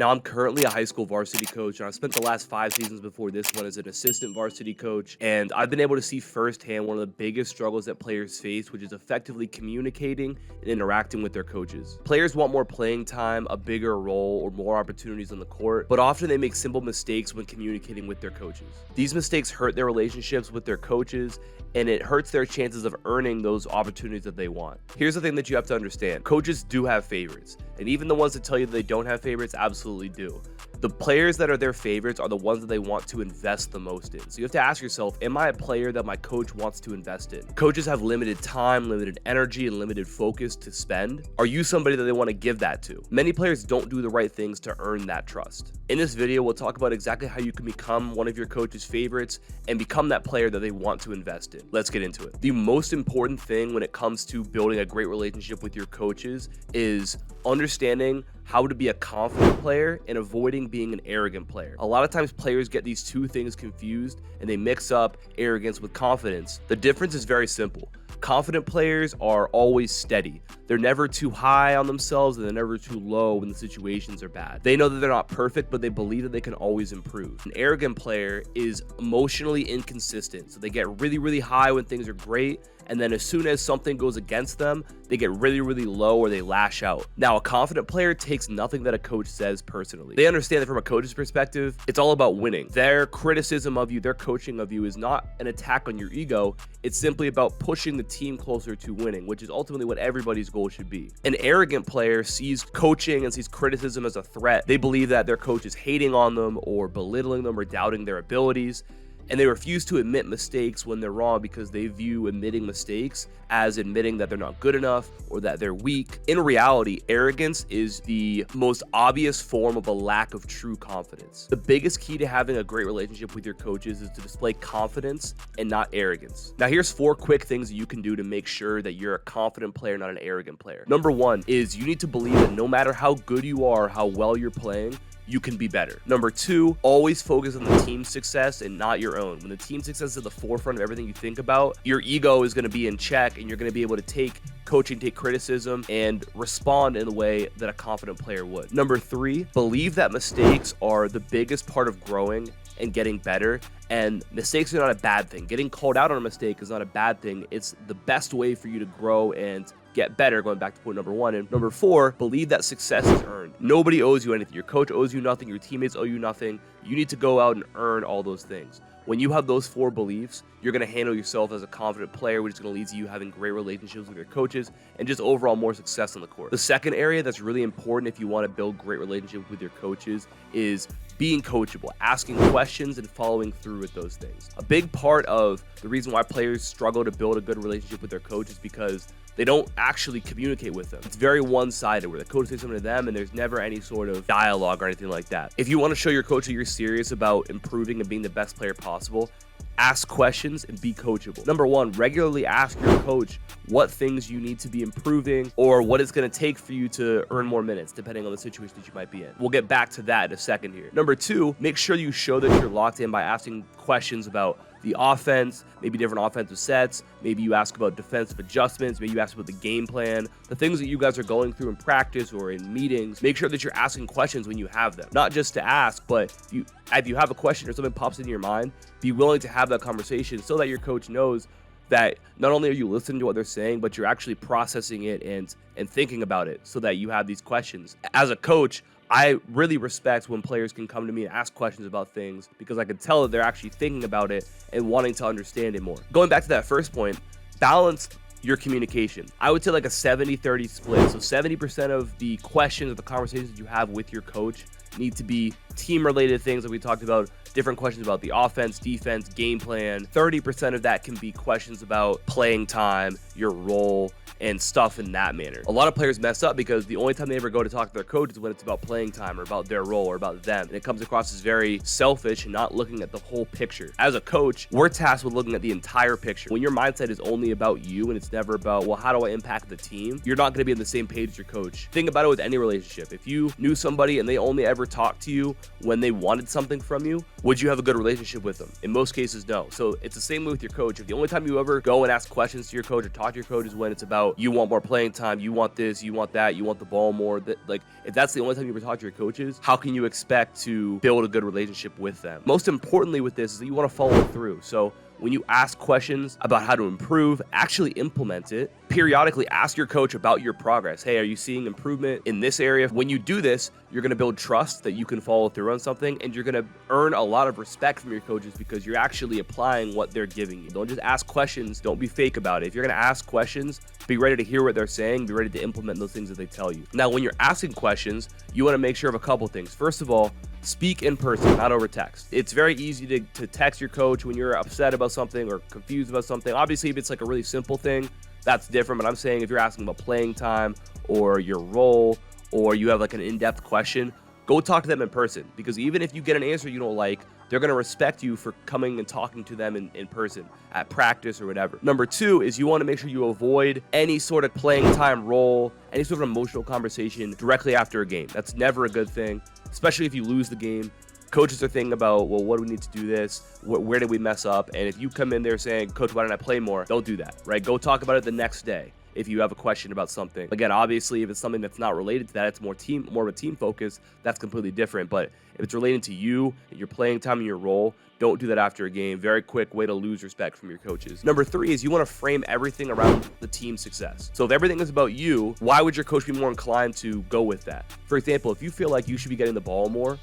Now, I'm currently a high school varsity coach, and I've spent the last 5 seasons before this one as an assistant varsity coach. And I've been able to see firsthand one of the biggest struggles that players face, which is effectively communicating and interacting with their coaches. Players want more playing time, a bigger role, or more opportunities on the court, but often they make simple mistakes when communicating with their coaches. These mistakes hurt their relationships with their coaches, and it hurts their chances of earning those opportunities that they want. Here's the thing that you have to understand. Coaches do have favorites, and even the ones that tell you they don't have favorites absolutely do. The players that are their favorites are the ones that they want to invest the most in. So you have to ask yourself, am I a player that my coach wants to invest in? Coaches have limited time, limited energy, and limited focus to spend. Are you somebody that they want to give that to? Many players don't do the right things to earn that trust. In this video, we'll talk about exactly how you can become one of your coach's favorites and become that player that they want to invest in. Let's get into it. The most important thing when it comes to building a great relationship with your coaches is understanding how to be a confident player and avoiding being an arrogant player. A lot of times players get these two things confused and they mix up arrogance with confidence. The difference is very simple. Confident players are always steady. They're never too high on themselves and they're never too low when the situations are bad. They know that they're not perfect, but they believe that they can always improve. An arrogant player is emotionally inconsistent. So they get really, really high when things are great, and then as soon as something goes against them, they get really, really low or they lash out. Now, a confident player takes nothing that a coach says personally. They understand that from a coach's perspective, it's all about winning. Their criticism of you, their coaching of you is not an attack on your ego. It's simply about pushing the team closer to winning, which is ultimately what everybody's goal should be. An arrogant player sees coaching and sees criticism as a threat. They believe that their coach is hating on them or belittling them or doubting their abilities. And they refuse to admit mistakes when they're wrong because they view admitting mistakes as admitting that they're not good enough or that they're weak. In reality, arrogance is the most obvious form of a lack of true confidence. The biggest key to having a great relationship with your coaches is to display confidence and not arrogance. Now, here's 4 quick things that you can do to make sure that you're a confident player, not an arrogant player. Number 1 is you need to believe that no matter how good you are, how well you're playing, you can be better. Number 2, always focus on the team's success and not your own. When the team success is at the forefront of everything you think about, your ego is going to be in check and you're going to be able to take coaching, take criticism, and respond in the way that a confident player would. Number 3, believe that mistakes are the biggest part of growing and getting better, and mistakes are not a bad thing. Getting called out on a mistake is not a bad thing. It's the best way for you to grow and get better, going back to point number 1. And number 4, believe that success is earned. Nobody owes you anything. Your coach owes you nothing. Your teammates owe you nothing. You need to go out and earn all those things. When you have those 4 beliefs, you're going to handle yourself as a confident player, which is going to lead to you having great relationships with your coaches and just overall more success on the court. The second area that's really important if you want to build great relationships with your coaches is being coachable, asking questions and following through with those things. A big part of the reason why players struggle to build a good relationship with their coach is because they don't actually communicate with them. It's very one-sided where the coach says something to them and there's never any sort of dialogue or anything like that. If you want to show your coach that you're serious about improving and being the best player possible, ask questions and be coachable. Number 1, regularly ask your coach what things you need to be improving or what it's going to take for you to earn more minutes, depending on the situation that you might be in. We'll get back to that in a second here. Number 2, make sure you show that you're locked in by asking questions about the offense, maybe different offensive sets, maybe you ask about defensive adjustments, maybe you ask about the game plan, the things that you guys are going through in practice or in meetings. Make sure that you're asking questions when you have them. Not just to ask, but if you have a question or something pops into your mind, be willing to have that conversation so that your coach knows that not only are you listening to what they're saying, but you're actually processing it and thinking about it so that you have these questions. As a coach, I really respect when players can come to me and ask questions about things because I can tell that they're actually thinking about it and wanting to understand it more. Going back to that first point, balance your communication. I would say like a 70-30 split. So 70% of the questions or the conversations you have with your coach need to be team-related things that we talked about, different questions about the offense, defense, game plan. 30% of that can be questions about playing time, your role, and stuff in that manner. A lot of players mess up because the only time they ever go to talk to their coach is when it's about playing time or about their role or about them. And it comes across as very selfish and not looking at the whole picture. As a coach, we're tasked with looking at the entire picture. When your mindset is only about you and it's never about, well, how do I impact the team? You're not gonna be on the same page as your coach. Think about it with any relationship. If you knew somebody and they only ever talked to you when they wanted something from you, would you have a good relationship with them? In most cases, no. So it's the same way with your coach. If the only time you ever go and ask questions to your coach or talk to your coach is when it's about about you want more playing time, you want this, you want that, you want the ball more. That, like, if that's the only time you ever talk to your coaches, how can you expect to build a good relationship with them? Most importantly with this is that you want to follow through. So when you ask questions about how to improve, actually implement it. Periodically ask your coach about your progress. Hey, are you seeing improvement in this area? When you do this, you're going to build trust that you can follow through on something, and you're going to earn a lot of respect from your coaches because you're actually applying what they're giving you. Don't just ask questions. Don't be fake about it. If you're going to ask questions, be ready to hear what they're saying. Be ready to implement those things that they tell you. Now, when you're asking questions, you want to make sure of a couple things. First of all, speak in person, not over text. It's very easy to text your coach when you're upset about something or confused about something. Obviously, if it's like a really simple thing, that's different. But I'm saying if you're asking about playing time or your role, or you have like an in-depth question, go talk to them in person. Because even if you get an answer you don't like, they're going to respect you for coming and talking to them in person at practice or whatever. Number two is you want to make sure you avoid any sort of playing time role, any sort of emotional conversation directly after a game. That's never a good thing, especially if you lose the game. Coaches are thinking about, well, what do we need to do this? Where did we mess up? And if you come in there saying, Coach, why didn't I play more? Don't do that, right? Go talk about it the next day if you have a question about something. Again, obviously, if it's something that's not related to that, it's more of a team focus, that's completely different. But if it's related to you and your playing time and your role, don't do that after a game. Very quick way to lose respect from your coaches. Number three is you want to frame everything around the team's success. So if everything is about you, why would your coach be more inclined to go with that? For example, if you feel like you should be getting the ball more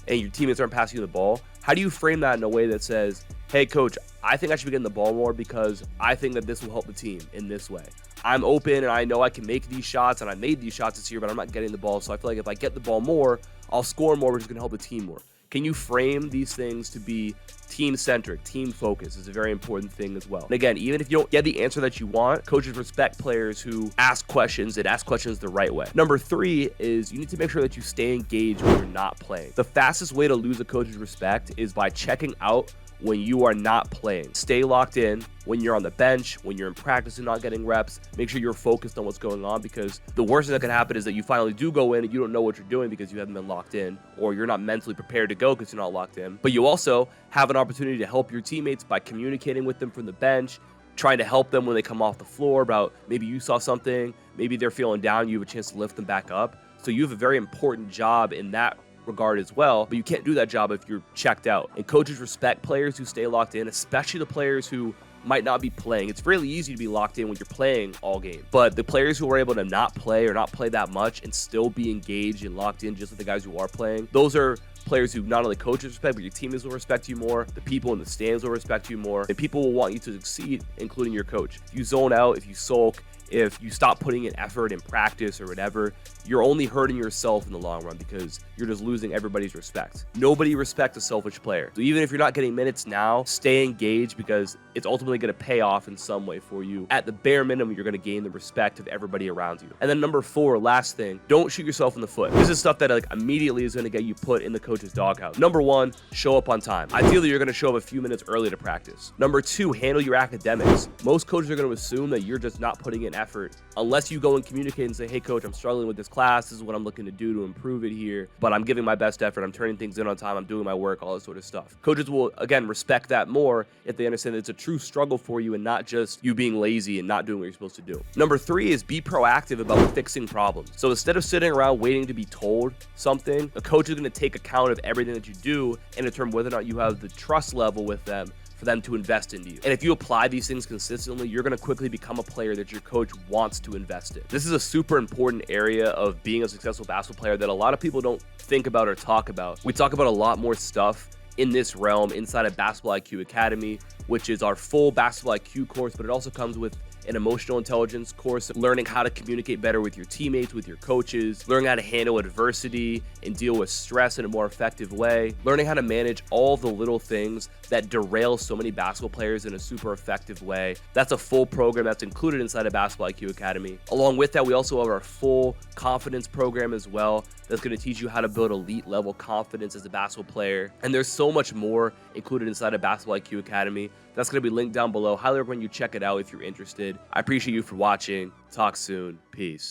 and your teammates aren't passing you the ball, how do you frame that in a way that says, hey, coach, I think I should be getting the ball more because I think that this will help the team in this way. I'm open and I know I can make these shots, and I made these shots this year, but I'm not getting the ball. So I feel like if I get the ball more, I'll score more, which is going to help the team more. Can you frame these things to be team-centric? Team focus is a very important thing as well. And again, even if you don't get the answer that you want, coaches respect players who ask questions and ask questions the right way. Number three is you need to make sure that you stay engaged when you're not playing. The fastest way to lose a coach's respect is by checking out when you are not playing. Stay locked in when you're on the bench, when you're in practice and not getting reps. Make sure you're focused on what's going on, because the worst thing that can happen is that you finally do go in and you don't know what you're doing because you haven't been locked in, or you're not mentally prepared to go because you're not locked in. But you also have an opportunity to help your teammates by communicating with them from the bench, trying to help them when they come off the floor about maybe you saw something, maybe they're feeling down, you have a chance to lift them back up. So you have a very important job in that regard as well, but you can't do that job if you're checked out. And coaches respect players who stay locked in, especially the players who might not be playing. It's really easy to be locked in when you're playing all game, but the players who are able to not play or not play that much and still be engaged and locked in just like the guys who are playing, those are players who not only coaches respect, but your teammates will respect you more, the people in the stands will respect you more, and people will want you to succeed, including your coach. If you zone out, if you sulk, if you stop putting in effort in practice or whatever, you're only hurting yourself in the long run because you're just losing everybody's respect. Nobody respects a selfish player. So even if you're not getting minutes now, stay engaged because it's ultimately going to pay off in some way for you. At the bare minimum, you're going to gain the respect of everybody around you. And then number four, last thing, don't shoot yourself in the foot. This is stuff that like immediately is going to get you put in the coach's doghouse. Number one, show up on time. Ideally, you're going to show up a few minutes early to practice. Number two, handle your academics. Most coaches are going to assume that you're just not putting in effort unless you go and communicate and say, hey coach, I'm struggling with this class, this is what I'm looking to do to improve it here, but I'm giving my best effort, I'm turning things in on time, I'm doing my work, all this sort of stuff. Coaches will again respect that more if they understand that it's a true struggle for you and not just you being lazy and not doing what you're supposed to do. Number three is be proactive about fixing problems. So instead of sitting around waiting to be told something, a coach is going to take account of everything that you do and determine whether or not you have the trust level with them for them to invest into you. And if you apply these things consistently, you're going to quickly become a player that your coach wants to invest in. This is a super important area of being a successful basketball player that a lot of people don't think about or talk about. We talk about a lot more stuff in this realm inside of Basketball IQ Academy, which is our full Basketball IQ course, but it also comes with an emotional intelligence course, learning how to communicate better with your teammates, with your coaches, learning how to handle adversity and deal with stress in a more effective way, learning how to manage all the little things that derail so many basketball players in a super effective way. That's a full program that's included inside of Basketball IQ Academy. Along with that, we also have our full confidence program as well that's going to teach you how to build elite level confidence as a basketball player. And there's so much more included inside of Basketball IQ Academy. That's going to be linked down below. Highly recommend you check it out if you're interested. I appreciate you for watching. Talk soon. Peace.